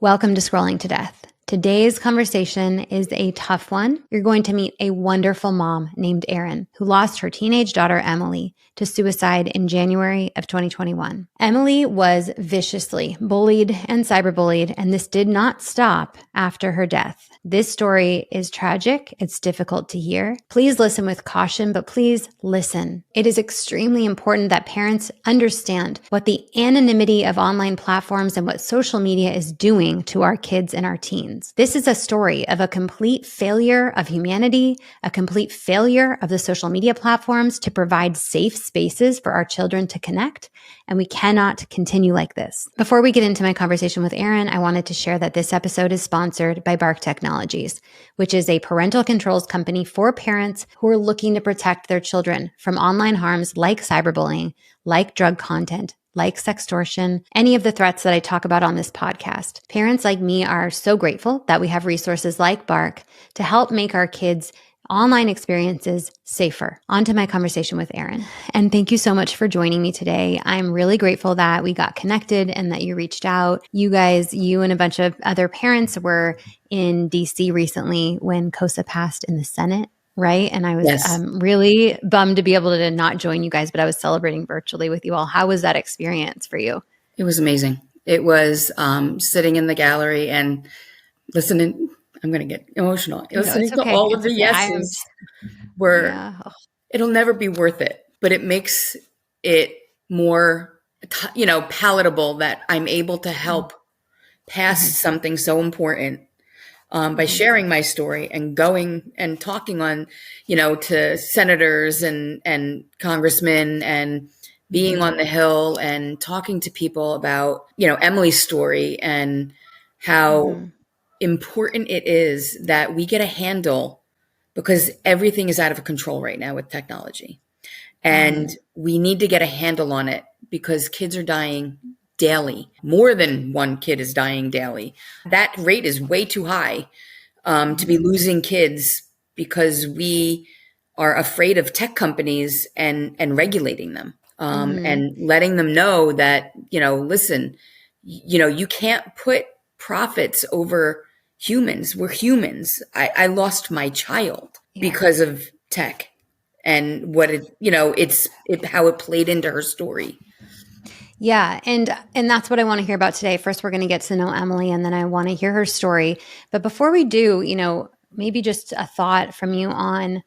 Welcome to Scrolling to Death. Today's conversation is a tough one. You're going to meet a wonderful mom named Erin, who lost her teenage daughter, Emily, to suicide in January of 2021. Emily was viciously bullied and cyberbullied, and this did not stop after her death. This story is tragic. It's difficult to hear. Please listen with caution, but please listen. It is extremely important that parents understand what the anonymity of online platforms and what social media is doing to our kids and our teens. This is a story of a complete failure of humanity, a complete failure of the social media platforms to provide safe spaces for our children to connect, and we cannot continue like this. Before we get into my conversation with Erin, I wanted to share that this episode is sponsored by Bark Technologies, which is a parental controls company for parents who are looking to protect their children from online harms like cyberbullying, like drug content, like sextortion, any of the threats that I talk about on this podcast. Parents like me are so grateful that we have resources like Bark to help make our kids' online experiences safer. On to my conversation with Erin. And thank you so much for joining me today. I'm really grateful that we got connected and that you reached out. You guys, you and a bunch of other parents were in DC recently when COSA passed in the Senate, right? And I was really bummed to be able to not join you guys, but I was celebrating virtually with you all. How was that experience for you? It was amazing. It was sitting in the gallery and listening. I'm going to get emotional. Listening to all of the yeses it'll never be worth it, but it makes it more, palatable that I'm able to help pass something so important by sharing my story and going and talking on, to senators and congressmen and being on the Hill and talking to people about, Emily's story and how important it is that we get a handle, because everything is out of control right now with technology. And we need to get a handle on it because kids are dying daily. More than one kid is dying daily. That rate is way too high to be losing kids because we are afraid of tech companies and regulating them and letting them know that, listen, you can't put profits over humans. We're humans. I lost my child because of tech and what how it played into her story. Yeah. And that's what I want to hear about today. First, we're going to get to know Emily, and then I want to hear her story. But before we do, maybe just a thought from you on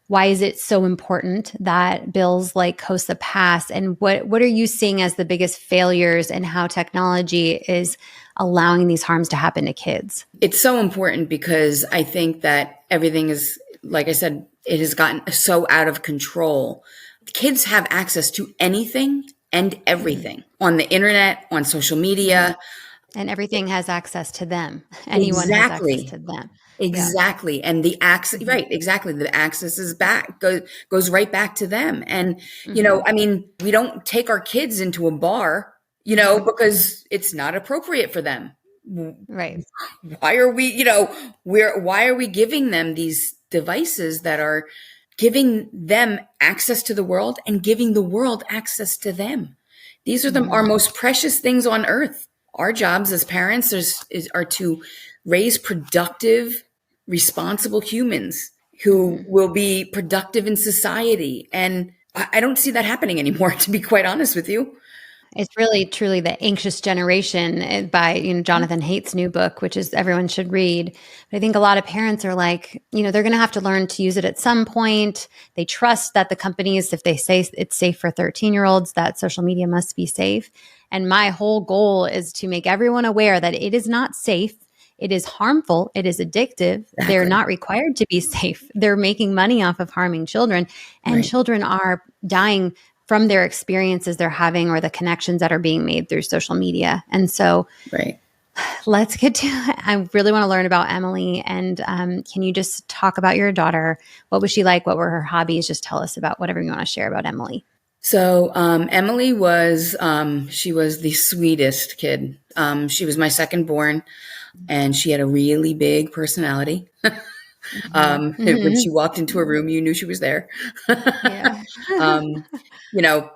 why is it so important that bills like COSA pass, and what are you seeing as the biggest failures in how technology is allowing these harms to happen to kids? It's so important because I think that everything is, like I said, it has gotten so out of control. Kids have access to anything and everything on the internet, on social media. And everything has access to them. Anyone has access to them. Exactly. Yeah. And the access, right, exactly. The access is goes right back to them. And, we don't take our kids into a bar, because it's not appropriate for them. Right. Why are we, why are we giving them these devices that are giving them access to the world and giving the world access to them? These are our most precious things on earth. Our jobs as parents are to raise productive, responsible humans who will be productive in society. And I don't see that happening anymore, to be quite honest with you. It's really, truly The Anxious Generation by Jonathan Haidt's new book, which is everyone should read. But I think a lot of parents are like, they're going to have to learn to use it at some point. They trust that the companies, if they say it's safe for 13-year-olds, that social media must be safe. And my whole goal is to make everyone aware that it is not safe. It is harmful. It is addictive. Exactly. They're not required to be safe. They're making money off of harming children, and children are dying from their experiences they're having or the connections that are being made through social media. And so let's get to, I really want to learn about Emily. And can you just talk about your daughter? What was she like? What were her hobbies? Just tell us about whatever you want to share about Emily. So Emily was, she was the sweetest kid. She was my second born, and she had a really big personality. When she walked into a room, you knew she was there. Yeah.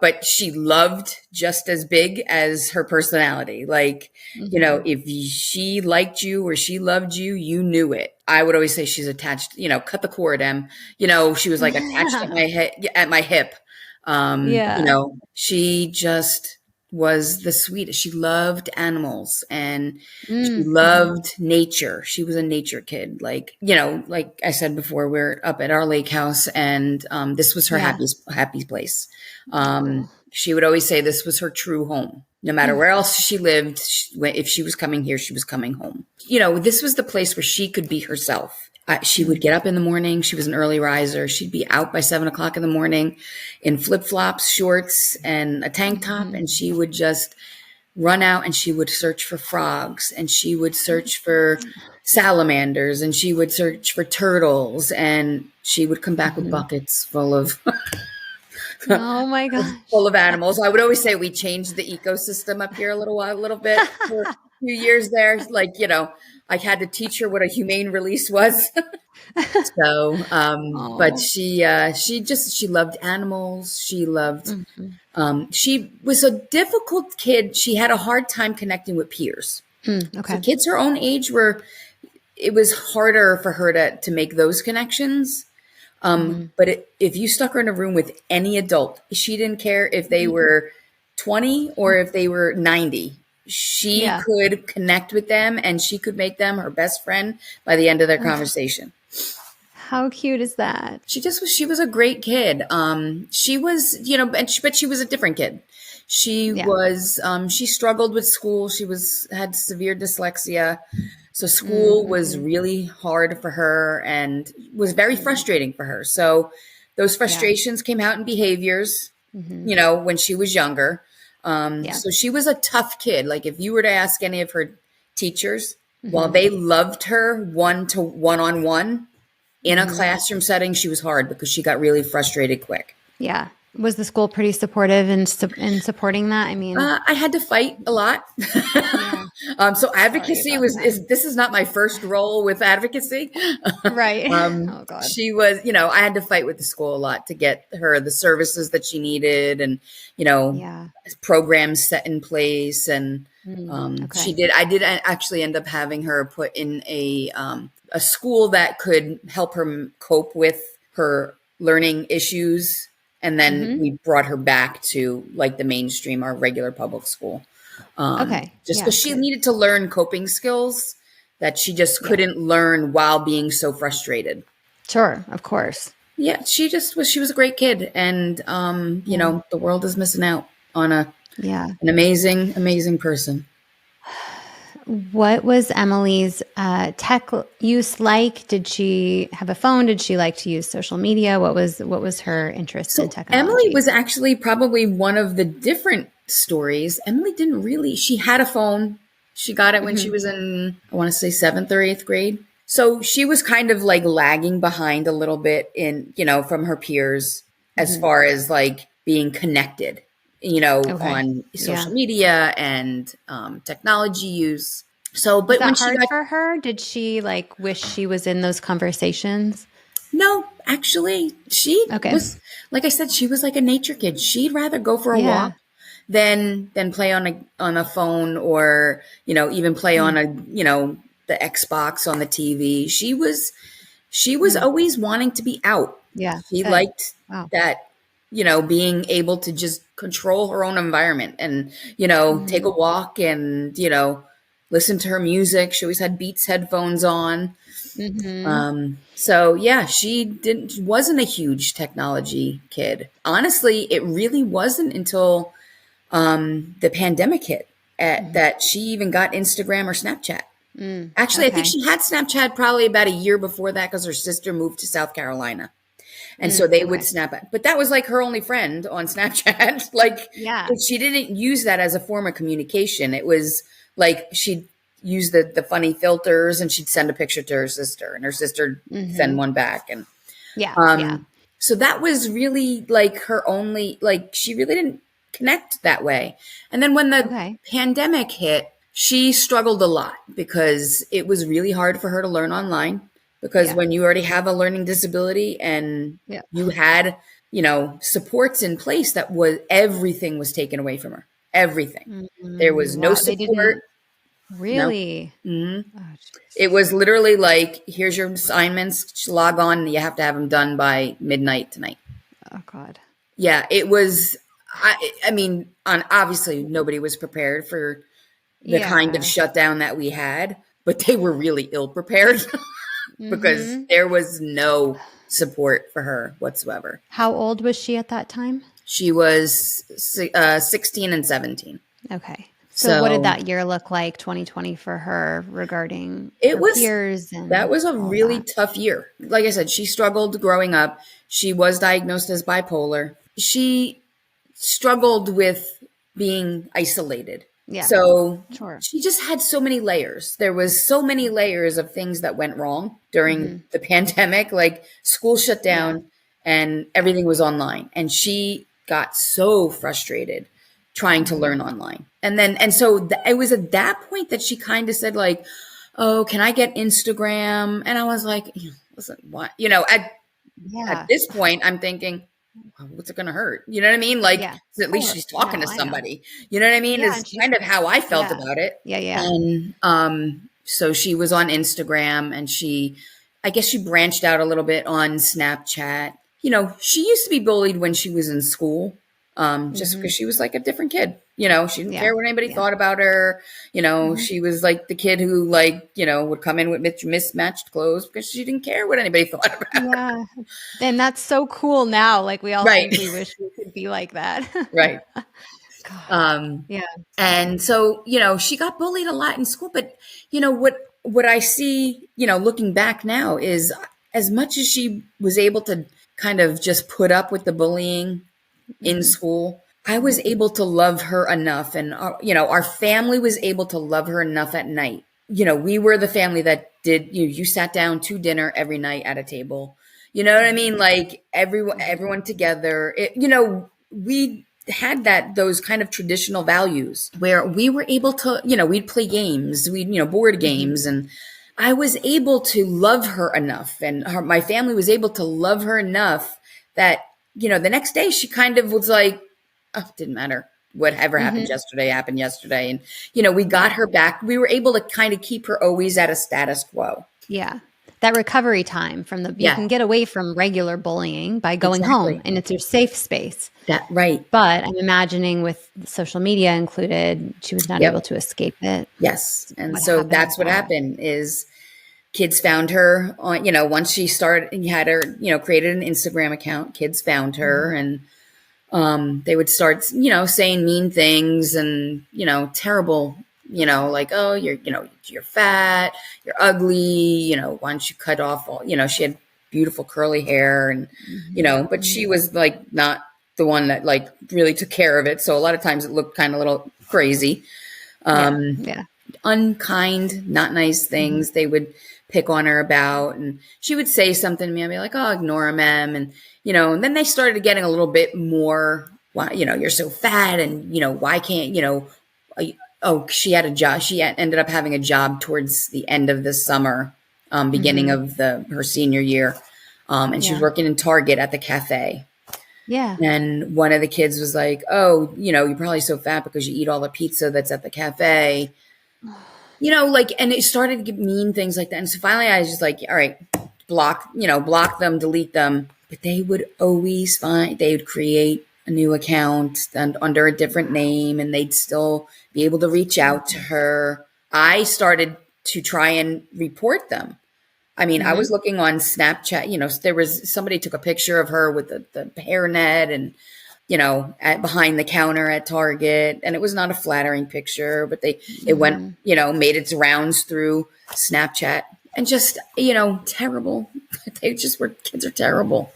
But she loved just as big as her personality. Like, if she liked you or she loved you, you knew it. I would always say she's attached, cut the cord, Em. She was like attached at my hip. She just was the sweetest. She loved animals and she loved nature. She was a nature kid. Like I said before, we're up at our lake house and this was her happy place. She would always say this was her true home. No matter where else she lived, if she was coming here, she was coming home. This was the place where she could be herself. She would get up in the morning. She was an early riser. She'd be out by 7 o'clock in the morning in flip-flops, shorts, and a tank top. And she would just run out and she would search for frogs and she would search for salamanders and she would search for turtles and she would come back with buckets full of oh my gosh, full of animals. I would always say we changed the ecosystem up here a little bit for a few years there. Like, I had to teach her what a humane release was. So, but she loved animals. She loved, she was a difficult kid. She had a hard time connecting with peers. Okay. So kids her own age it was harder for her to make those connections. But if you stuck her in a room with any adult, she didn't care if they were 20 or if they were 90. She could connect with them and she could make them her best friend by the end of their conversation. How cute is that? She was a great kid. She was, but she was a different kid. She was, she struggled with school. She had severe dyslexia. So school was really hard for her and was very frustrating for her. So those frustrations came out in behaviors, when she was younger. So she was a tough kid. Like if you were to ask any of her teachers, while they loved her one-on-one in a classroom setting, she was hard because she got really frustrated quick. Yeah. Was the school pretty supportive in supporting that? I mean, I had to fight a lot. So advocacy this is not my first role with advocacy. Right. Oh God. She was, I had to fight with the school a lot to get her the services that she needed and, programs set in place. And, I did actually end up having her put in a school that could help her cope with her learning issues. And then we brought her back to like the mainstream, our regular public school. Just because she needed to learn coping skills that she just couldn't learn while being so frustrated. Sure, of course. Yeah, she was a great kid. And, the world is missing out on an amazing, amazing person. What was Emily's tech use like? Did she have a phone? Did she like to use social media? What was her interest in technology? Emily was actually probably one of the different stories. Emily didn't really. She had a phone. She got it when she was in, I want to say 7th or 8th grade. So she was kind of like lagging behind a little bit in, from her peers as far as like being connected. On social media and technology use. So, but was that hard for her? Did she like wish she was in those conversations? No, actually, she was, like I said, she was like a nature kid. She'd rather go for a walk than play on a phone or, even play on the Xbox on the TV. She was always wanting to be out. Yeah. She liked that. Being able to just control her own environment and, take a walk and, listen to her music. She always had Beats headphones on. So yeah, she wasn't a huge technology kid. Honestly, it really wasn't until, the pandemic hit that she even got Instagram or Snapchat. Actually, I think she had Snapchat probably about a year before that because her sister moved to South Carolina. And so they would snap it. But that was like her only friend on Snapchat. She didn't use that as a form of communication. It was like she'd use the funny filters and she'd send a picture to her sister and her sister send one back. And so that was really like her only, like she really didn't connect that way. And then when the pandemic hit, she struggled a lot because it was really hard for her to learn online. because when you already have a learning disability and you had, supports in place, everything was taken away from her. Everything. There was no support. Really? No. Mm-hmm. Oh, it was literally like, here's your assignments, log on, and you have to have them done by midnight tonight. Oh, God. Yeah, it was, obviously nobody was prepared for the kind of shutdown that we had, but they were really ill prepared because there was no support for her whatsoever. How old was she at that time? She was 16 and 17. Okay. So what did that year look like, 2020, for her regarding her peers? That was a really tough year. Like I said, she struggled growing up. She was diagnosed as bipolar. She struggled with being isolated. Yeah. So she just had so many layers. There was so many layers of things that went wrong during the pandemic, like school shut down and everything was online. And she got so frustrated trying to learn online. And so it was at that point that she kind of said like, oh, can I get Instagram? And I was like, listen, what? At this point I'm thinking, what's it going to hurt? You know what I mean? Like, at least she's talking to somebody. You know what I mean? It's kind of how I felt about it. Yeah. And so she was on Instagram and I guess she branched out a little bit on Snapchat. She used to be bullied when she was in school, just because she was like a different kid. She didn't care what anybody thought about her. She was like the kid who would come in with mismatched clothes because she didn't care what anybody thought about her. Yeah. And that's so cool now. Like we all think we wish we could be like that. Right. And so, she got bullied a lot in school, but what I see, looking back now is as much as she was able to kind of just put up with the bullying in school, I was able to love her enough. And, our family was able to love her enough at night. We were the family that did, you sat down to dinner every night at a table. You know what I mean? Like everyone together, we had those kind of traditional values where we were able to, we'd play games, board games. And I was able to love her enough and my family was able to love her enough that, the next day she kind of was like, oh, it didn't matter. Whatever happened yesterday. And, we got her back. We were able to kind of keep her always at a status quo. Yeah. That recovery time you can get away from regular bullying by going home and it's your safe space. Right. But I'm imagining with social media included, she was not able to escape it. Yes. And so that's what happened is kids found her on, once she had her, created an Instagram account, kids found her and they would start, saying mean things and, terrible, like, oh, you're fat, you're ugly, why don't you cut off all, she had beautiful curly hair and, but she was like not the one that like really took care of it. So a lot of times it looked kind of a little crazy, unkind, not nice things they would pick on her about. And she would say something to me. I'd be like, oh, ignore him. And, and then they started getting a little bit more, why, you're so fat and, why can't, she had a job. She ended up having a job towards the end of the summer, beginning of her senior year. And she was working in Target at the cafe. Yeah. And one of the kids was like, oh, you're probably so fat because you eat all the pizza that's at the cafe. And it started to get mean things like that. And so finally I was just like, all right, block them, delete them. But they would always they would create a new account under a different name and they'd still be able to reach out to her. I started to try and report them. I mean, I was looking on Snapchat, there was somebody took a picture of her with the hairnet and, behind the counter at Target. And it was not a flattering picture, but it went, made its rounds through Snapchat and just, terrible. Kids are terrible.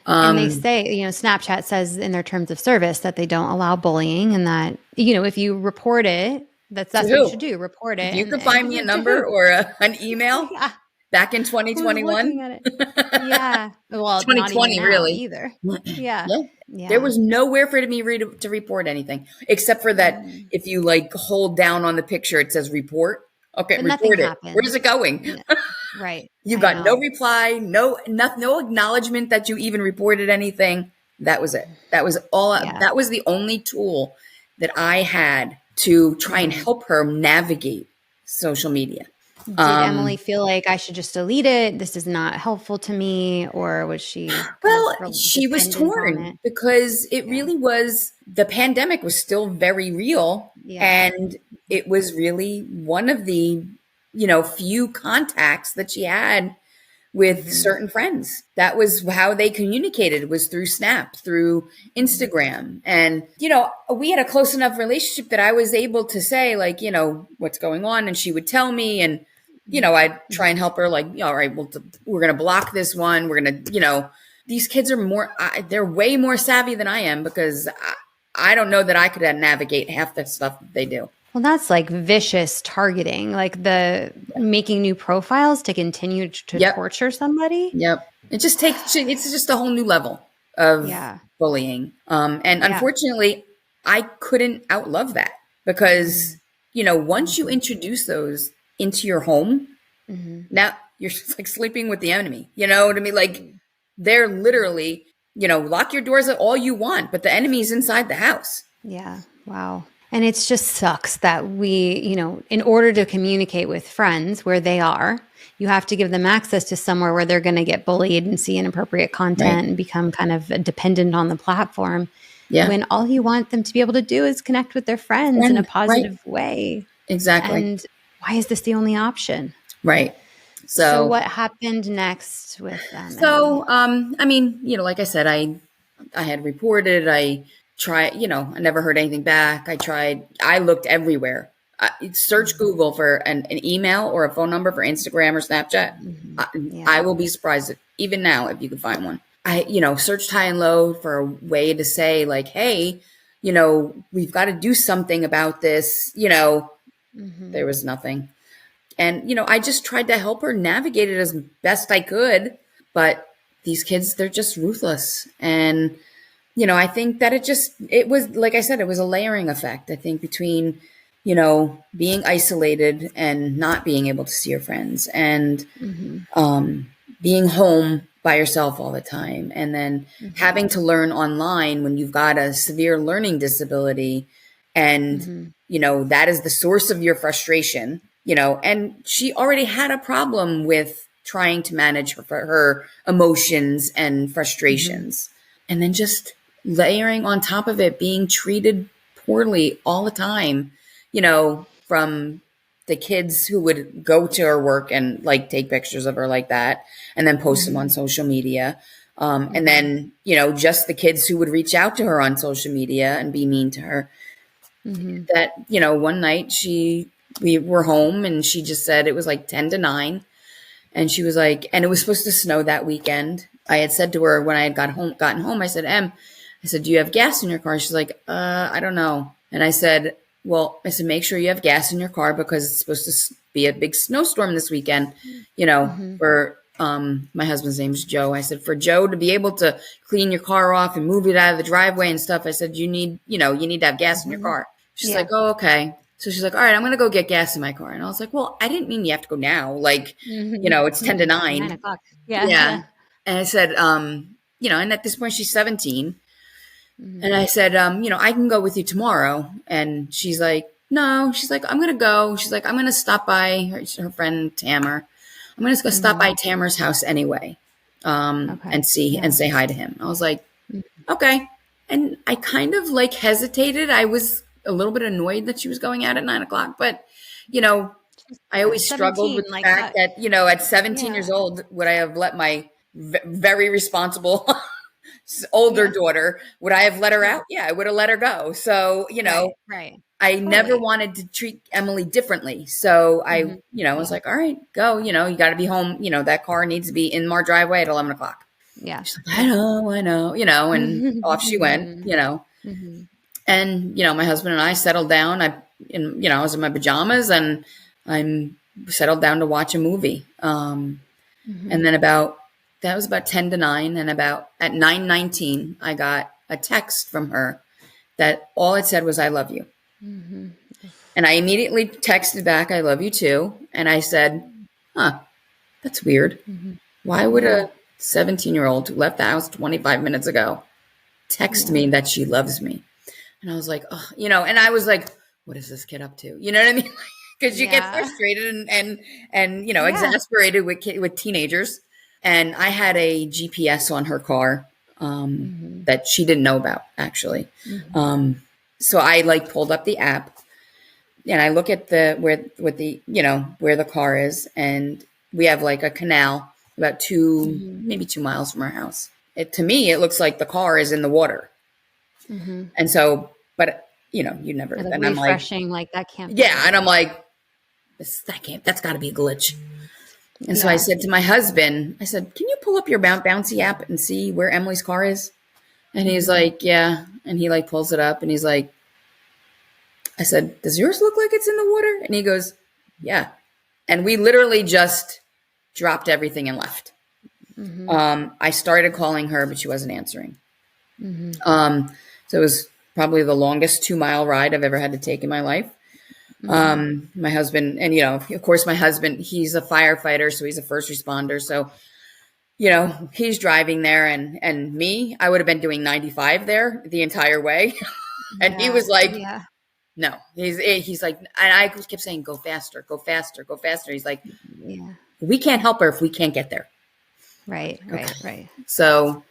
And they say, Snapchat says in their terms of service that they don't allow bullying and that, if you report it, that's what you should do. Report it. If you could find me a number or an email back in 2021. Yeah. Well, 2020 really either. Yeah. There was nowhere for me to report anything except for that. If you hold down on the picture, it says report. Okay, but report it. Happened. Where is it going? Right. You got no reply, no acknowledgement that you even reported anything. That was it. That was all. Yeah. That was the only tool that I had to try and help her navigate social media. Did Emily feel like I should just delete it? This is not helpful to me, or was she? Well, she was torn because it really was. The pandemic was still very real, and it was really one of the, few contacts that she had with certain friends. That was how they communicated, was through Snap, through Instagram. And, we had a close enough relationship that I was able to say, like, what's going on. And she would tell me, and, I'd try and help her, like, all right, well, we're going to block this one. We're going to, these kids are they're way more savvy than I am, because I don't know that I could navigate half the stuff that they do. Well, that's like vicious targeting, like making new profiles to continue to torture somebody. Yep. It's just a whole new level of bullying. And unfortunately, I couldn't outlove that, because, once you introduce those into your home, now you're just like sleeping with the enemy. You know what I mean? Like, they're literally, lock your doors all you want, but the enemy's inside the house. Yeah. Wow. And it just sucks that we, in order to communicate with friends where they are, you have to give them access to somewhere where they're going to get bullied and see inappropriate content and become kind of dependent on the platform. Yeah. When all you want them to be able to do is connect with their friends in a positive way. Exactly. And why is this the only option? Right. So what happened next with them? So, like I said, I had reported, I I never heard anything back. I looked everywhere. Search Google for an email or a phone number for Instagram or Snapchat. I will be surprised even now if you can find one. I searched high and low for a way to say, like, hey, we've got to do something about this. There was nothing. And, I just tried to help her navigate it as best I could. But these kids, they're just ruthless. And I think that it was, like I said, it was a layering effect, I think, between, being isolated and not being able to see your friends, and being home by yourself all the time. And then having to learn online when you've got a severe learning disability, and, that is the source of your frustration, and she already had a problem with trying to manage her emotions and frustrations. And then just layering on top of it, being treated poorly all the time, from the kids who would go to her work and like take pictures of her like that and then post them on social media. And then, just the kids who would reach out to her on social media and be mean to her. That, one night we were home and she just said it was like 10 to 9. And she was like, and it was supposed to snow that weekend. I had said to her when I had gotten home, I said, I said, do you have gas in your car? She's like, I don't know. And I said, make sure you have gas in your car, because it's supposed to be a big snowstorm this weekend, for, my husband's name's Joe. I said, for Joe to be able to clean your car off and move it out of the driveway and stuff. I said, you need to have gas in your car. She's like, oh, okay. So she's like, all right, I'm going to go get gas in my car. And I was like, well, I didn't mean you have to go now. Like, it's 10 to 9. 9 o'clock. Yeah. And I said, and at this point she's 17. And I said, I can go with you tomorrow. And she's like, no, she's like, I'm going to go. She's like, I'm going to stop by her friend Tamer. I'm going to go stop by Tamer's house anyway. And say hi to him. I was like, okay. And I kind of like hesitated. I was a little bit annoyed that she was going out at 9 o'clock, but I always struggled with the fact that, at 17 years old, would I have let my very responsible older daughter, would I have let her out? Yeah, I would have let her go. So, I never wanted to treat Emily differently. So I, was like, all right, go, you got to be home. That car needs to be in our driveway at 11 o'clock. Yeah. She's like, I know, and off she went, And, my husband and I settled down. I was in my pajamas and I settled down to watch a movie. And then that was about 10 to 9. And at 9:19, I got a text from her that all it said was, I love you. And I immediately texted back, I love you too. And I said, that's weird. Why would a 17-year-old who left the house 25 minutes ago text me that she loves me? And I was like, oh, and I was like, what is this kid up to? You know what I mean? Because you get frustrated and exasperated with teenagers. And I had a GPS on her car that she didn't know about, actually. So I pulled up the app and I look at where the car is, and we have a canal about maybe 2 miles from our house. To me, it looks like the car is in the water. And so, but you never, and I'm refreshing, that can't be. Yeah. And I'm like, that's gotta be a glitch. And so I said to my husband, I said, can you pull up your bouncy app and see where Emily's car is? And he's like, yeah. And he pulls it up and he's like, I said, does yours look like it's in the water? And he goes, yeah. And we literally just dropped everything and left. I started calling her, but she wasn't answering. So it was probably the longest 2-mile ride I've ever had to take in my life. My husband, and of course my husband, he's a firefighter, so he's a first responder. So, he's driving there, and me, I would have been doing 95 there the entire way. And he was like, no, he's like, and I kept saying, go faster, go faster, go faster. He's like, we can't help her if we can't get there. Right. So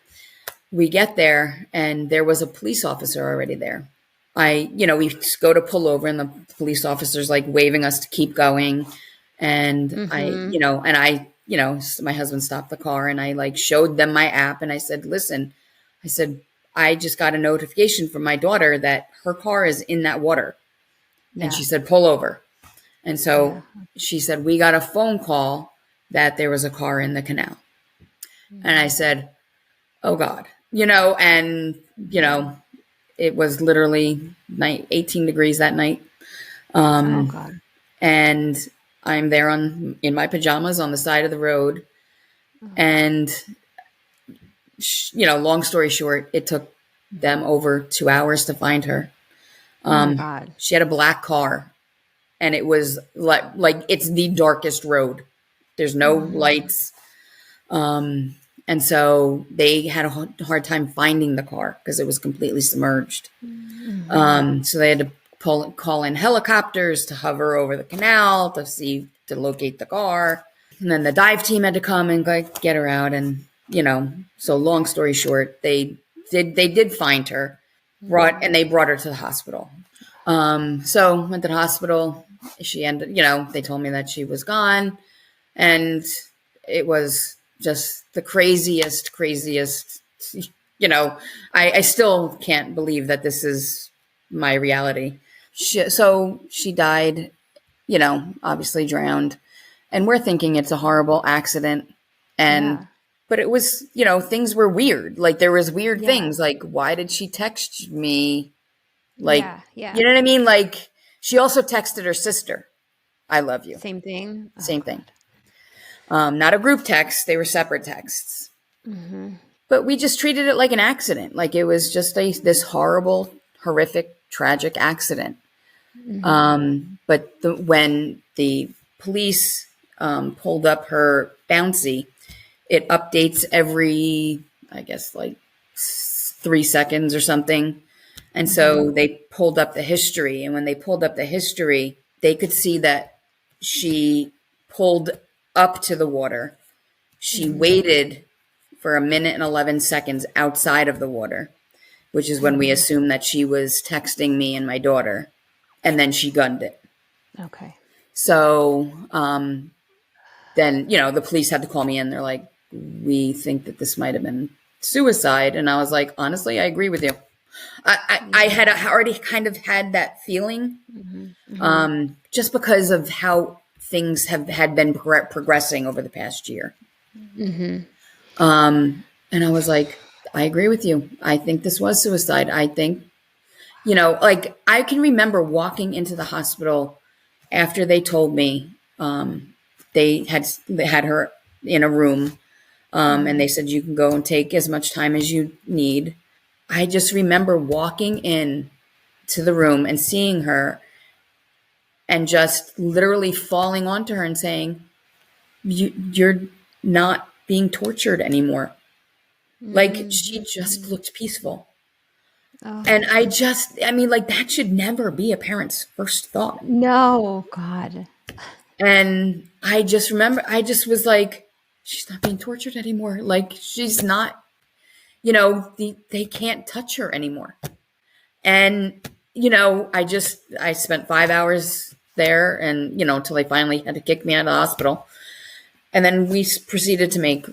we get there, and there was a police officer already there. We go to pull over, and the police officer's waving us to keep going. And my husband stopped the car, and I showed them my app, and I said, listen, I just got a notification from my daughter that her car is in that water. And she said, pull over. And so she said, we got a phone call that there was a car in the canal. And I said, oh God, it was literally 18 degrees that night. Oh God. And I'm there in my pajamas on the side of the road. And, long story short, it took them over 2 hours to find her. Oh God. She had a black car, and it was like it's the darkest road. There's no lights. And so they had a hard time finding the car because it was completely submerged. So they had to call in helicopters to hover over the canal to locate the car. And then the dive team had to come and get her out. And, so long story short, they did find her, and they brought her to the hospital. So went to the hospital. She ended, they told me that she was gone, and it was just the craziest, I still can't believe that this is my reality. So she died, obviously drowned, and we're thinking it's a horrible accident. But it was, things were weird. There was weird things. Why did she text me? You know what I mean? She also texted her sister, I love you. Same thing. Same thing. Not a group text. They were separate texts. But we just treated it like an accident. It was just this horrible, horrific, tragic accident. But when the police pulled up her bouncy, it updates every, I guess, 3 seconds or something. And so they pulled up the history. And when they pulled up the history, they could see that she pulled up to the water. She waited for 1 minute and 11 seconds outside of the water, which is when we assumed that she was texting me and my daughter, and then she gunned it. Okay. So then, the police had to call me in. They're like, we think that this might have been suicide. And I was like, honestly, I agree with you. I had already kind of had that feeling just because of how things had been progressing over the past year. And I was like, I agree with you. I think this was suicide. I think, I can remember walking into the hospital after they told me they had her in a room, and they said, you can go and take as much time as you need. I just remember walking in to the room and seeing her and just literally falling onto her and saying, you're not being tortured anymore. Like, she just looked peaceful. Oh. And that should never be a parent's first thought. No, God. And I just remember, I just was like, she's not being tortured anymore. Like, she's not, they can't touch her anymore. And, I spent 5 hours there and, till they finally had to kick me out of the hospital. And then we proceeded to make,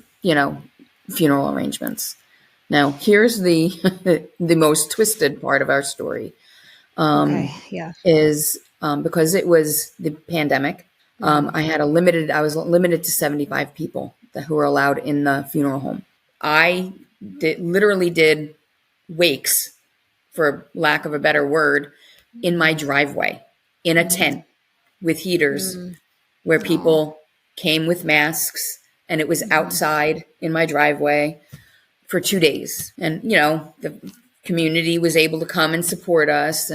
funeral arrangements. Now, here's the the most twisted part of our story. Is because it was the pandemic. I was limited to 75 people who were allowed in the funeral home. I literally did wakes, for lack of a better word, in my driveway, in a tent with heaters, where people came with masks, and it was outside in my driveway for 2 days. And, the community was able to come and support us.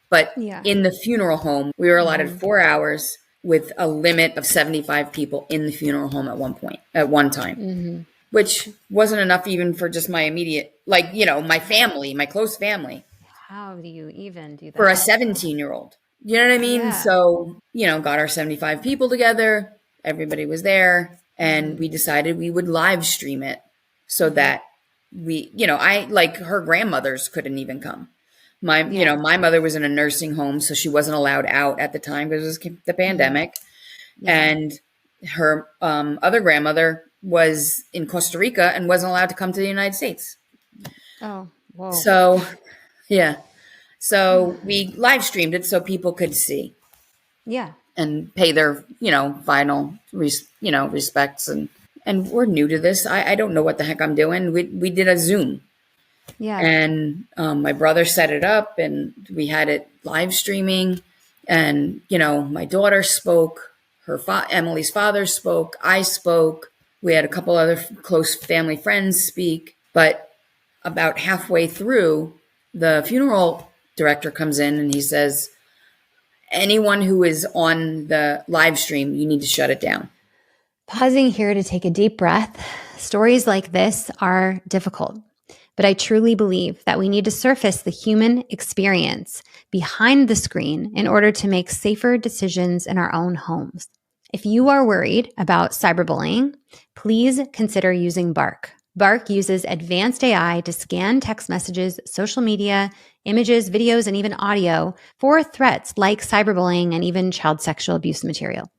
But in the funeral home, we were allotted 4 hours with a limit of 75 people in the funeral home at one time, which wasn't enough even for just my immediate, my family, my close family. How do you even do that? For a 17-year-old. You know what I mean? Yeah. So, got our 75 people together. Everybody was there. And we decided we would live stream it so that her grandmothers couldn't even come. My mother was in a nursing home, so she wasn't allowed out at the time because it was the pandemic. And her other grandmother was in Costa Rica and wasn't allowed to come to the United States. Oh, whoa. So, So we live streamed it so people could see. Yeah. And pay their, final, respects. And we're new to this. I don't know what the heck I'm doing. We did a Zoom. Yeah. And my brother set it up and we had it live streaming. And, my daughter spoke. Emily's father spoke. I spoke. We had a couple other close family friends speak. But about halfway through, the funeral director comes in and he says, anyone who is on the live stream, you need to shut it down. Pausing here to take a deep breath. Stories like this are difficult, but I truly believe that we need to surface the human experience behind the screen in order to make safer decisions in our own homes. If you are worried about cyberbullying, please consider using Bark. Bark uses advanced AI to scan text messages, social media, images, videos, and even audio for threats like cyberbullying and even child sexual abuse material.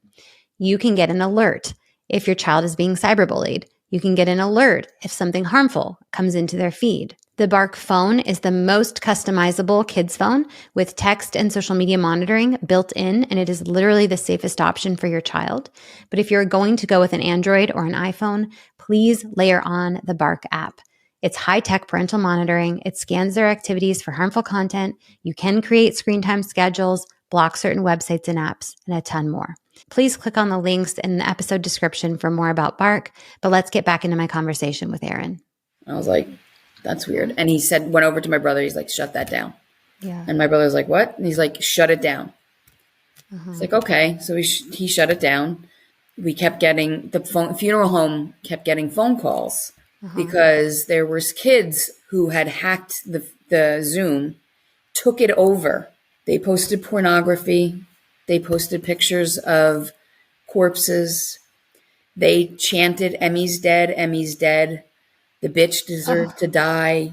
You can get an alert if your child is being cyberbullied. You can get an alert if something harmful comes into their feed. The Bark phone is the most customizable kids phone with text and social media monitoring built in, and it is literally the safest option for your child. But if you're going to go with an Android or an iPhone, please layer on the Bark app. It's high-tech parental monitoring. It scans their activities for harmful content. You can create screen time schedules, block certain websites and apps, and a ton more. Please click on the links in the episode description for more about Bark, but let's get back into my conversation with Erin. I was like, that's weird. And he went over to my brother. He's like, shut that down. Yeah. And my brother's like, what? And he's like, shut it down. It's like, okay. So he shut it down. We kept getting, the funeral home kept getting phone calls because there was kids who had hacked the Zoom, took it over. They posted pornography. They posted pictures of corpses. They chanted, Emmy's dead, Emmy's dead. The bitch deserved to die.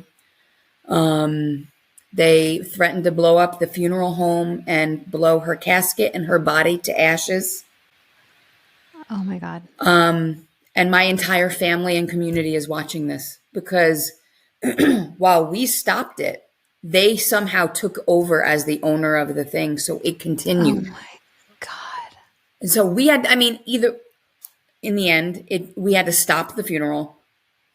They threatened to blow up the funeral home and blow her casket and her body to ashes. Oh my God. And my entire family and community is watching this because while we stopped it, they somehow took over as the owner of the thing. So it continued. Oh my God. And so we had, either in the end, we had to stop the funeral,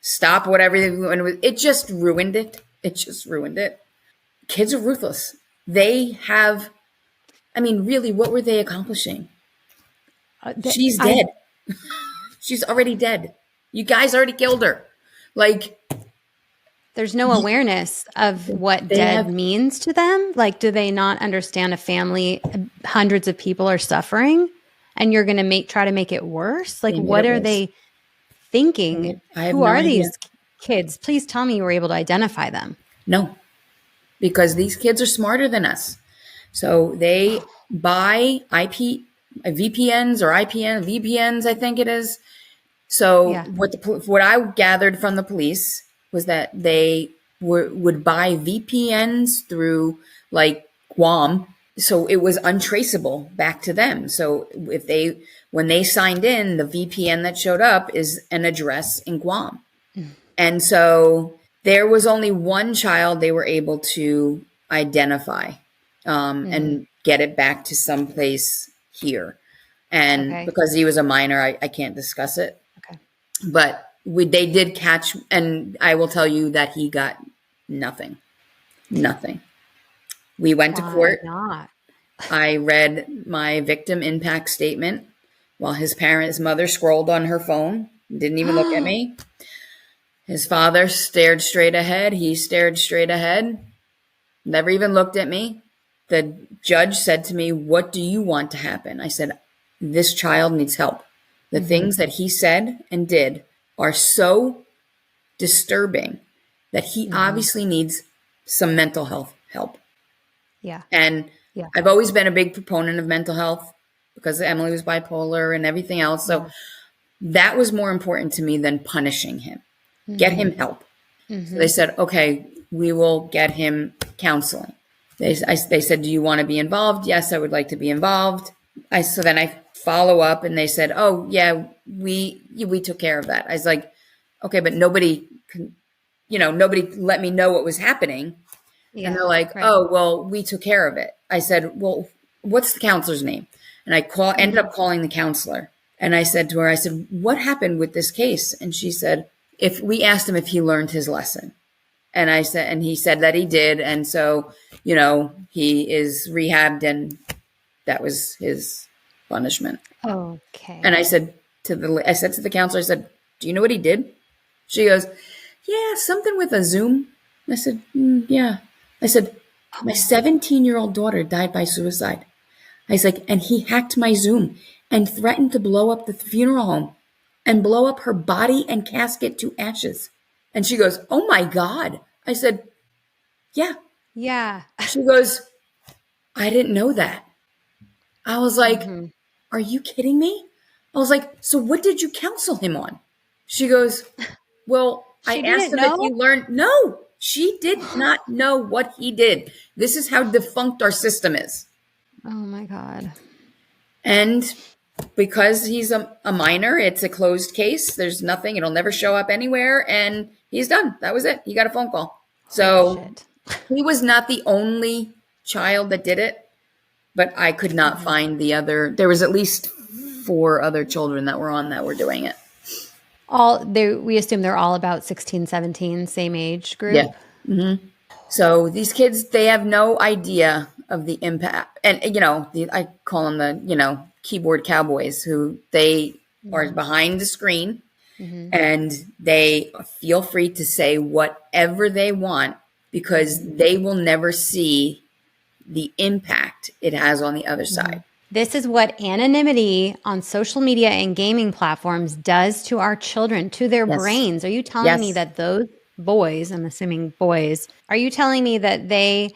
stop whatever. It just ruined it. It just ruined it. Kids are ruthless. They have, really, what were they accomplishing? She's dead. She's already dead. You guys already killed her. There's no awareness of what dead means to them. Do they not understand a family, hundreds of people are suffering? and you're going to try to make it worse? Like, what are they thinking? I have Who no are idea. these kids? Please tell me you were able to identify them. No, because these kids are smarter than us. So they buy VPNs or VPNs, I think it is. So what I gathered from the police was that they would buy VPNs through like Guam. So it was untraceable back to them. So when they signed in, the VPN that showed up is an address in Guam. And so there was only one child they were able to identify and get it back to someplace here. And because he was a minor, I can't discuss it. Okay. But they did catch, and I will tell you that he got nothing. Nothing. We went to court. Not? I read my victim impact statement while his mother scrolled on her phone, didn't even look at me. His father stared straight ahead. He stared straight ahead, never even looked at me. The judge said to me, "What do you want to happen?" I said, "This child needs help. The things that he said and did are so disturbing that he obviously needs some mental health help." Yeah. And I've always been a big proponent of mental health because Emily was bipolar and everything else. So that was more important to me than punishing him. Get him help. So they said, okay, we will get him counseling. They said, do you want to be involved? Yes, I would like to be involved. So then I follow up and they said, oh yeah, we took care of that. I was like, okay, but nobody let me know what was happening. Yeah, and they're like, oh, well, we took care of it. I said, well, what's the counselor's name? And I ended up calling the counselor. And I said to her, what happened with this case? And she said, if we asked him if he learned his lesson. And he said that he did. And so, he is rehabbed and that was his punishment. Okay. And I said to the counselor, I said, do you know what he did? She goes, yeah, something with a Zoom. I said, yeah. I said, my 17-year-old daughter died by suicide. I was like, and he hacked my Zoom and threatened to blow up the funeral home and blow up her body and casket to ashes. And she goes, oh my God. I said, yeah. Yeah. She goes, I didn't know that. I was like, are you kidding me? I was like, so what did you counsel him on? She goes, well, I asked him if he learned. No, she did not know what he did. This is how defunct our system is. Oh my God. And because he's a minor, it's a closed case. There's nothing. It'll never show up anywhere. And he's done. That was it. He got a phone call. So he was not the only child that did it, but I could not find the other. There was at least 4 other children that were doing it. We assume they're all about 16, 17, same age group. Yeah. Mm-hmm. So these kids, they have no idea of the impact. And, I call them the, keyboard cowboys who they are behind the screen and they feel free to say whatever they want because they will never see the impact it has on the other side. This is what anonymity on social media and gaming platforms does to our children, to their brains. Are you telling me that those boys, I'm assuming boys, are you telling me that they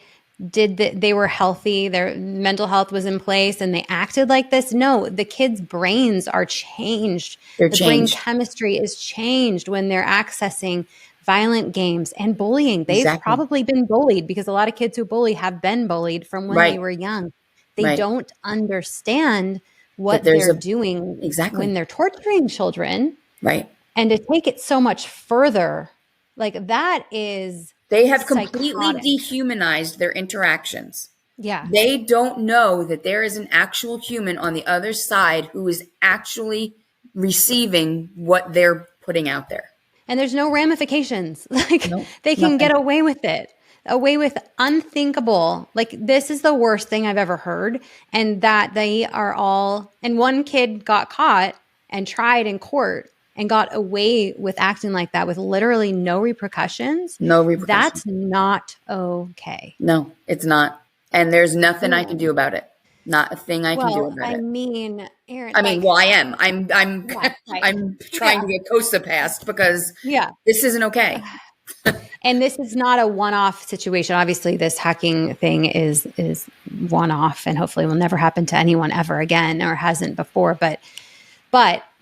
were healthy, their mental health was in place and they acted like this? No, the kids' brains are changed. Brain chemistry is changed when they're accessing violent games and bullying. They've probably been bullied because a lot of kids who bully have been bullied from when they were young. They don't understand what they're doing when they're torturing children. Right. And to take it so much further, like that is... They have completely dehumanized their interactions. Yeah. They don't know that there is an actual human on the other side who is actually receiving what they're putting out there. And there's no ramifications. They can get away with it. Away with unthinkable. Like, this is the worst thing I've ever heard. And that they are all... And one kid got caught and tried in court and got away with acting like that with literally no repercussions. No repercussions. That's not okay. No, it's not. And there's nothing I can do about it. Not a thing I can do about it. I mean, Erin. I mean, well, I am. I'm right. I'm trying to get COSA passed because this isn't okay. And this is not a one-off situation. Obviously, this hacking thing is one-off, and hopefully will never happen to anyone ever again, or hasn't before. But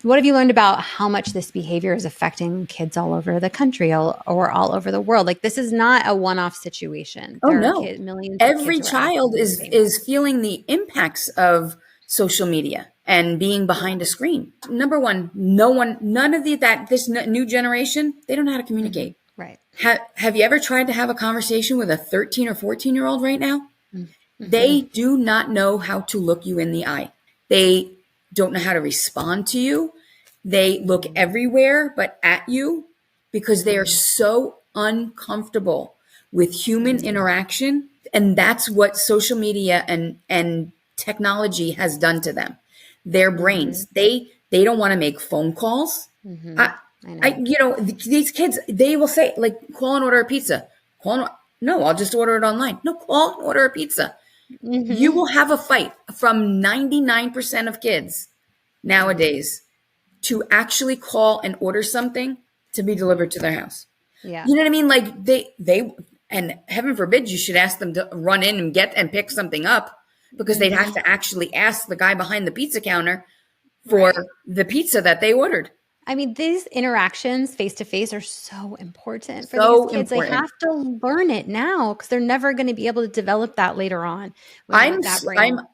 what have you learned about how much this behavior is affecting kids all over the country or all over the world? Like, this is not a one-off situation. Oh, no. Millions Every child is feeling the impacts of social media and being behind a screen. Number one, none of this new generation, they don't know how to communicate. Mm-hmm. Right. Have you ever tried to have a conversation with a 13 or 14-year-old right now? Mm-hmm. They do not know how to look you in the eye. They don't know how to respond to you. They look everywhere but at you because they are so uncomfortable with human interaction. And that's what social media and technology has done to them. Their brains, they don't want to make phone calls. Mm-hmm. These kids, they will say, like, call and order a pizza. No, I'll just order it online. No, call and order a pizza. Mm-hmm. You will have a fight from 99% of kids nowadays to actually call and order something to be delivered to their house. Yeah. You know what I mean? Like they, and heaven forbid you should ask them to run in and get and pick something up because they'd have to actually ask the guy behind the pizza counter for the pizza that they ordered. I mean, these interactions face to face are so important for these kids. They have to learn it now because they're never going to be able to develop that later on. I'm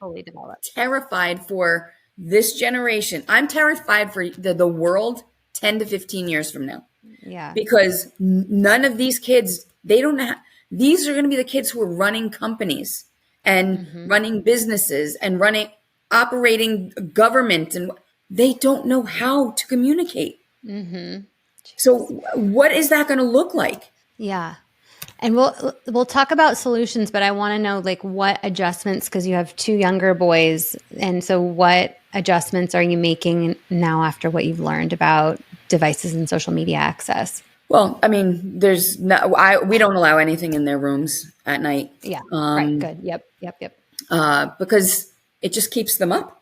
fully developed. Terrified for this generation. I'm terrified for the world 10 to 15 years from now. Yeah. Because none of these kids, these are going to be the kids who are running companies and running businesses and operating government, and they don't know how to communicate. Mm-hmm. So what is that going to look like? Yeah. And we'll talk about solutions, but I want to know, like, what adjustments, because you have two younger boys. And so what adjustments are you making now after what you've learned about devices and social media access? Well, I mean, we don't allow anything in their rooms at night. Yeah. Right. Good. Yep. Because it just keeps them up.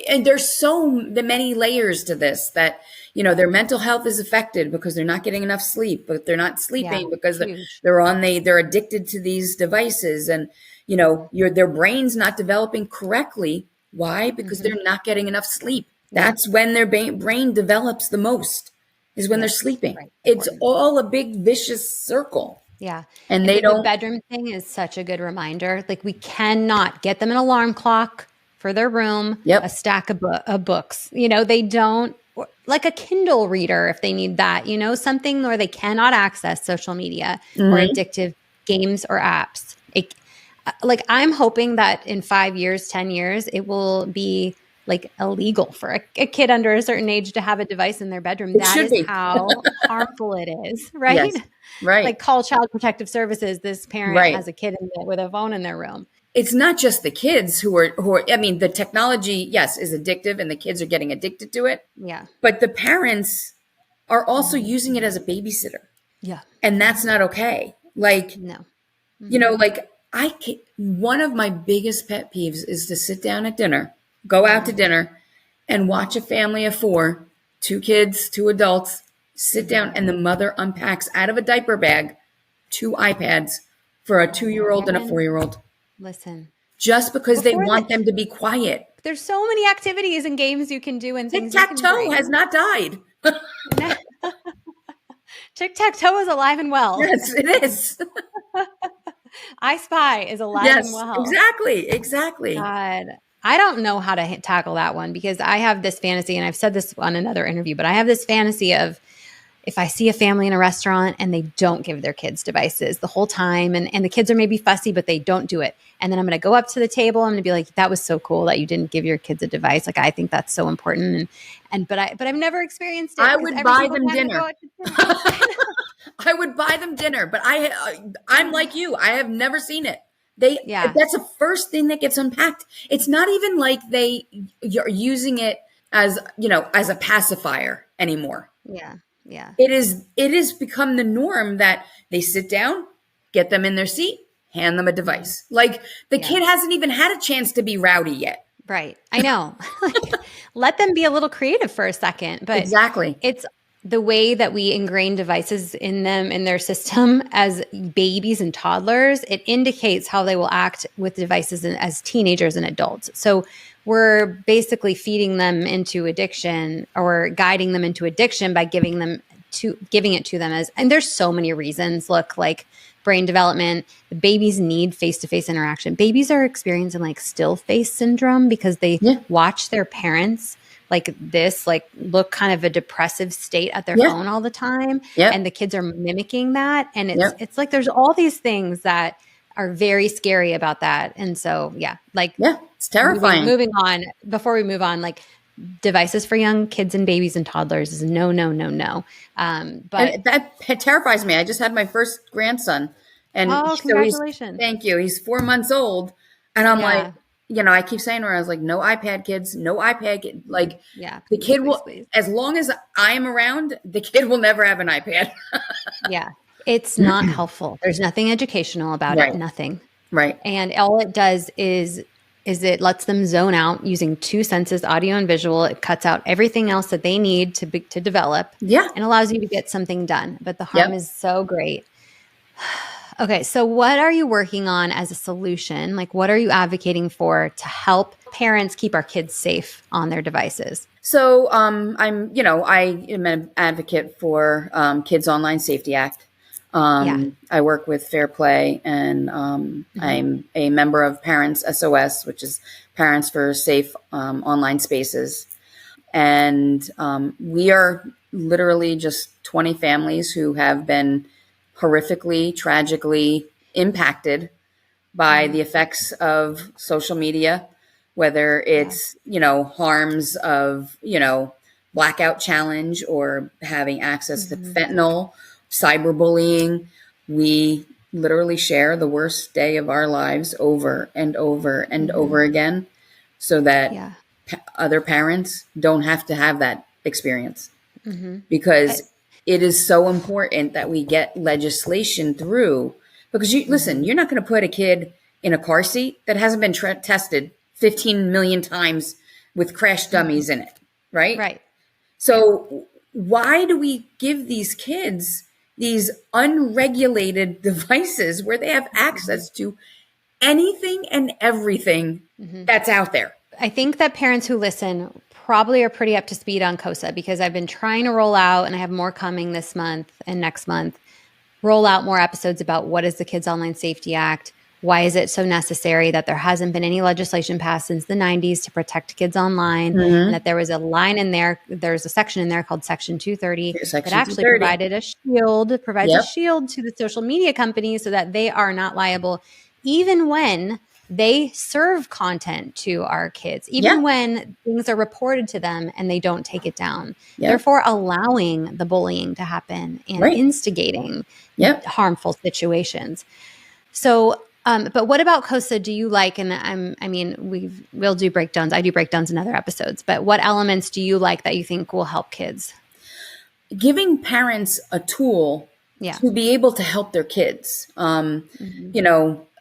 And there's so many layers to this that, their mental health is affected because they're not getting enough sleep, but they're not sleeping because they're addicted to these devices, and, their brain's not developing correctly. Why? Because they're not getting enough sleep. That's when their brain develops the most, is when they're sleeping. Right. It's all a big vicious circle. Yeah. And the bedroom thing is such a good reminder. Like, we cannot get them an alarm clock for their room, a stack of books. They don't, like a Kindle reader if they need that, something where they cannot access social media or addictive games or apps. I'm hoping that in 5 years, 10 years, it will be like illegal for a kid under a certain age to have a device in their bedroom. That is how harmful it is, right? Yes, right. Like, call Child Protective Services. This parent has a kid with a phone in their room. It's not just the kids who are, I mean, the technology, yes, is addictive and the kids are getting addicted to it. Yeah. But the parents are also using it as a babysitter. Yeah. And that's not okay. Like, no. One of my biggest pet peeves is to sit down at dinner, go out to dinner and watch a family of 4, 2 kids, 2 adults, sit down, and the mother unpacks out of a diaper bag 2 iPads for a 2-year-old and a 4-year-old. Listen, just because they want them to be quiet. There's so many activities and games you can do and things. Tic-tac-toe has not died. Tic-tac-toe is alive and well. Yes, it is. I Spy is alive and well. Exactly. God, I don't know how to tackle that one because I have this fantasy, and I've said this on another interview, but I have this fantasy of, if I see a family in a restaurant and they don't give their kids devices the whole time, and the kids are maybe fussy, but they don't do it. And then I'm going to go up to the table. I'm going to be like, that was so cool that you didn't give your kids a device. Like, I think that's so important. But I've never experienced it. I would buy them dinner. I would buy them dinner, but I'm like you. I have never seen it. That's the first thing that gets unpacked. It's not even like you're using it as a pacifier anymore. Yeah. Yeah. It is become the norm that they sit down, get them in their seat, hand them a device. Like the kid hasn't even had a chance to be rowdy yet. Right. I know. Let them be a little creative for a second. But exactly. It's the way that we ingrain devices in them, in their system as babies and toddlers. It indicates how they will act with devices as teenagers and adults. So we're basically feeding them into addiction or guiding them into addiction by giving it to them and there's so many reasons. Look, like brain development, babies need face-to-face interaction. Babies are experiencing like still face syndrome because they watch their parents like this, like look kind of a depressive state at their phone all the time. And the kids are mimicking that. And it's like, there's all these things that are very scary about that. And so, it's terrifying. Moving on, before we move on, like devices for young kids and babies and toddlers is no. But that terrifies me. I just had my first grandson, and congratulations! Thank you. He's 4 months old, and I'm like, I keep saying to her, I was like, no iPad, kids, no iPad. Like, the kid will, as long as I am around, the kid will never have an iPad. It's not helpful. There's nothing educational about it. Nothing. Right. And all it does is it lets them zone out using two senses, audio and visual. It cuts out everything else that they need to develop. And allows you to get something done. But the harm is so great. Okay, so what are you working on as a solution? Like, what are you advocating for to help parents keep our kids safe on their devices? So I am an advocate for Kids Online Safety Act. I work with Fair Play, and I'm a member of Parents SOS, which is Parents for Safe Online Spaces. And we are literally just 20 families who have been horrifically, tragically impacted by the effects of social media, whether it's, harms of, blackout challenge or having access to fentanyl, cyberbullying. We literally share the worst day of our lives over and over and over again so that other parents don't have to have that experience. Because it is so important that we get legislation through, because listen, you're not going to put a kid in a car seat that hasn't been tested 15 million times with crash dummies in it. Right. Right. So why do we give these kids these unregulated devices where they have access to anything and everything that's out there? I think that parents who listen probably are pretty up to speed on COSA, because I've been trying to roll out, and I have more coming this month and next month, roll out more episodes about what is the Kids Online Safety Act, why is it so necessary that there hasn't been any legislation passed since the 90s to protect kids online, and that there was a line in there, there's a section in there called Section 230 that actually provided a shield, a shield to the social media companies so that they are not liable, even when they serve content to our kids, even when things are reported to them and they don't take it down. Therefore, allowing the bullying to happen and instigating harmful situations. So, but what about COSA do you like? And we'll do breakdowns. I do breakdowns in other episodes, but what elements do you like that you think will help kids? Giving parents a tool to be able to help their kids.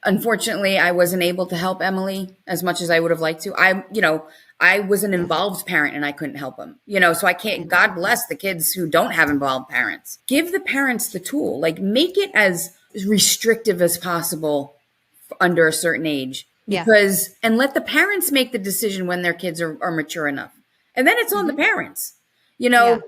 Unfortunately, I wasn't able to help Emily as much as I would have liked to. I was an involved parent and I couldn't help them, so I can't, God bless the kids who don't have involved parents. Give the parents the tool, like make it as restrictive as possible under a certain age, and let the parents make the decision when their kids are mature enough. And then it's on the parents. There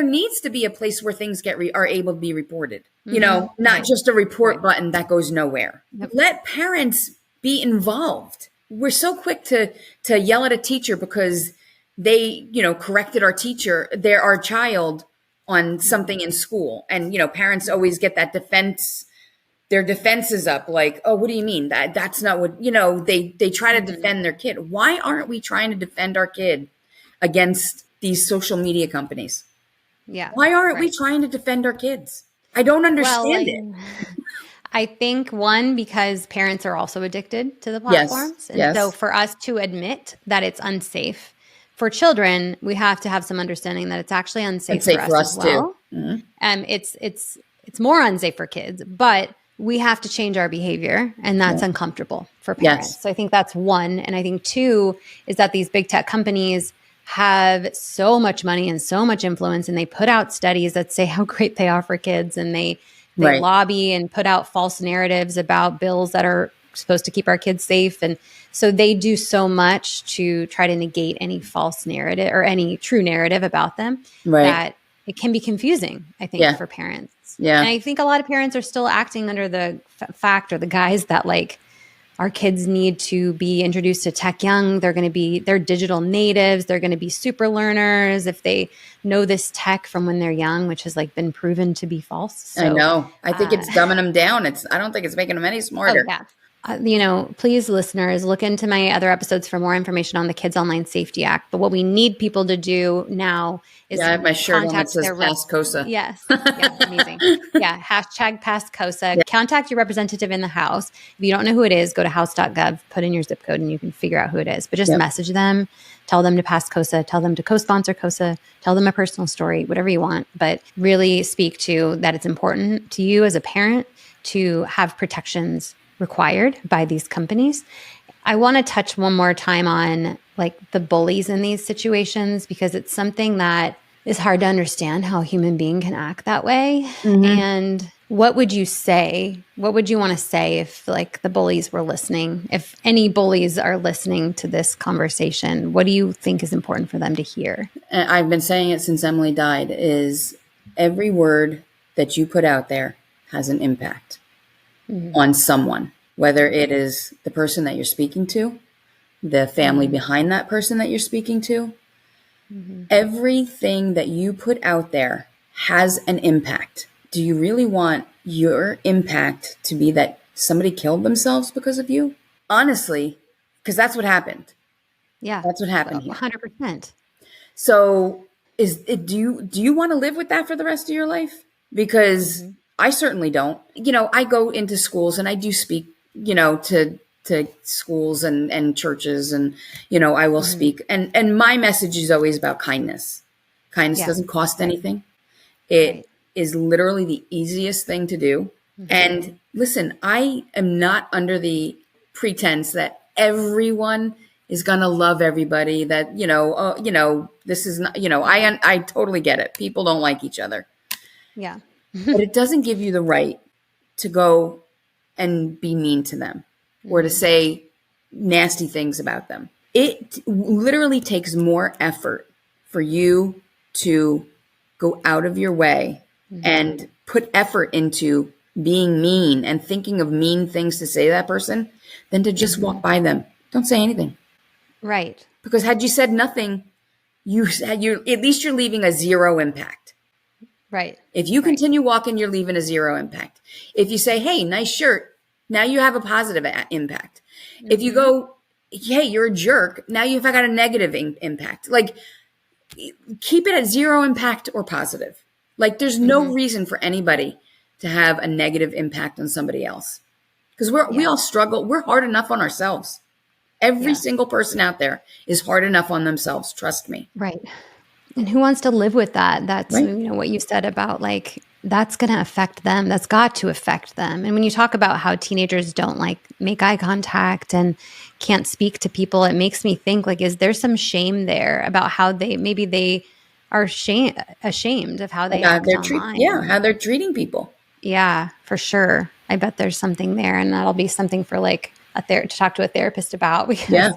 needs to be a place where things are able to be reported, not just a report button that goes nowhere. Let parents be involved. We're so quick to yell at a teacher because they, corrected our child on something in school. And, parents always get that their defense is up, like, oh, what do you mean? That's not what, they try to defend their kid. Why aren't we trying to defend our kid against these social media companies? Why aren't we trying to defend our kids? I don't understand it. I think because parents are also addicted to the platforms. So for us to admit that it's unsafe for children, we have to have some understanding that it's actually unsafe for us as well. Too. It's more unsafe for kids, but we have to change our behavior, and that's uncomfortable for parents. Yes. So I think that's one. And I think two is that these big tech companies have so much money and so much influence, and they put out studies that say how great they are for kids, and they lobby and put out false narratives about bills that are supposed to keep our kids safe. And so they do so much to try to negate any false narrative or any true narrative about them that it can be confusing, I think, for parents. Yeah. And I think a lot of parents are still acting under the fact or the guise that like our kids need to be introduced to tech young. They're digital natives. They're going to be super learners if they know this tech from when they're young, which has like been proven to be false. So, I know. I think it's dumbing them down. I don't think it's making them any smarter. Oh, yeah. Please, listeners, look into my other episodes for more information on the Kids Online Safety Act. But what we need people to do now is I have my shirt on that says Pass COSA. Yes. Yeah, amazing. Yeah, hashtag Pass COSA. Yeah. Contact your representative in the House. If you don't know who it is, go to house.gov, put in your zip code, and you can figure out who it is. But just message them, tell them to pass COSA, tell them to co-sponsor COSA, tell them a personal story, whatever you want. But really speak to that it's important to you as a parent to have protections required by these companies. I want to touch one more time on like the bullies in these situations, because it's something that is hard to understand how a human being can act that way. Mm-hmm. And what would you say? What would you want to say if like the bullies were listening? If any bullies are listening to this conversation, what do you think is important for them to hear? And I've been saying it since Emily died, is every word that you put out there has an impact on someone, whether it is the person that you're speaking to, the family behind that person that you're speaking to. Everything that you put out there has an impact. Do you really want your impact to be that somebody killed themselves because of you? Honestly, because that's what happened. Yeah. That's what happened here. 100%. So do you want to live with that for the rest of your life? Because I certainly don't. I go into schools and I do speak, to schools and churches, and, I will speak. And my message is always about kindness. Kindness doesn't cost anything. It is literally the easiest thing to do. And listen, I am not under the pretense that everyone is going to love everybody, that, this is not, I totally get it. People don't like each other. Yeah. But it doesn't give you the right to go and be mean to them or to say nasty things about them. It literally takes more effort for you to go out of your way and put effort into being mean and thinking of mean things to say to that person than to just walk by them. Don't say anything. Right. Because had you said nothing, at least you're leaving a zero impact. Right. If you continue walking, you're leaving a zero impact. If you say, hey, nice shirt, now you have a positive impact. If you go, hey, you're a jerk, now you've got a negative impact. Like, keep it at zero impact or positive. Like, there's no reason for anybody to have a negative impact on somebody else. Because we all struggle. We're hard enough on ourselves. Every single person out there is hard enough on themselves. Trust me. Right. And who wants to live with that? That's, what you said about like, that's going to affect them. That's got to affect them. And when you talk about how teenagers don't like make eye contact and can't speak to people, it makes me think like, is there some shame there about how they are ashamed of how they act online? How they're treating people. Yeah, for sure. I bet there's something there, and that'll be something for like to talk to a therapist about, because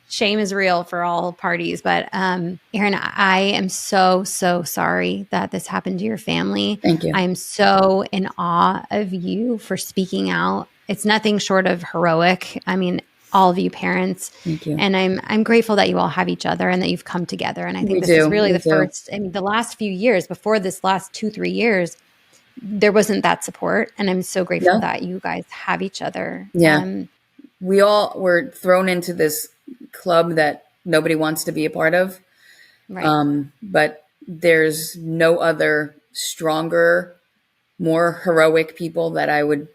shame is real for all parties. But Erin, I am so, so sorry that this happened to your family. Thank you. I am so in awe of you for speaking out. It's nothing short of heroic. I mean, all of you parents. Thank you. And I'm grateful that you all have each other and that you've come together. And I think this is really the first, the last few years, before this last 2-3 years, there wasn't that support. And I'm so grateful that you guys have each other. Yeah. We all were thrown into this club that nobody wants to be a part of. Right. But there's no other stronger, more heroic people that I would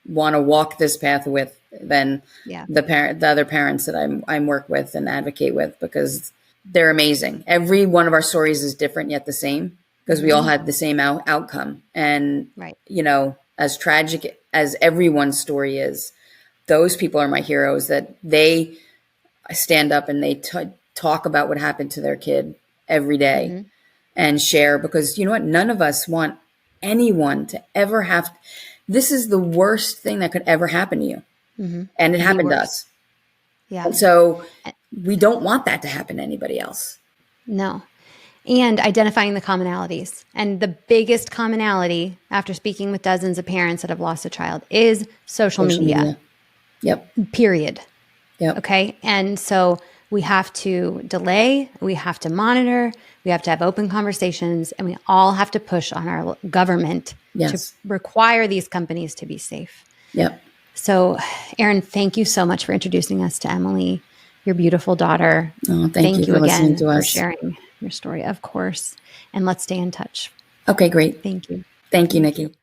want to walk this path with than the other parents that I'm work with and advocate with, because they're amazing. Every one of our stories is different yet the same, because we all had the same outcome. And, as tragic as everyone's story is, those people are my heroes, that they stand up and they talk about what happened to their kid every day and share, because you know what? None of us want anyone to ever have. This is the worst thing that could ever happen to you. And it happened to us. Yeah. And so we don't want that to happen to anybody else. No. And identifying the commonalities. And the biggest commonality, after speaking with dozens of parents that have lost a child, is social media. Yep. Period. Yep. Okay. And so we have to delay, we have to monitor, we have to have open conversations, and we all have to push on our government to require these companies to be safe. Yep. So, Erin, thank you so much for introducing us to Emily, your beautiful daughter. Oh, thank you for again for sharing your story, of course. And let's stay in touch. Okay, great. Thank you. Thank you, Nikki.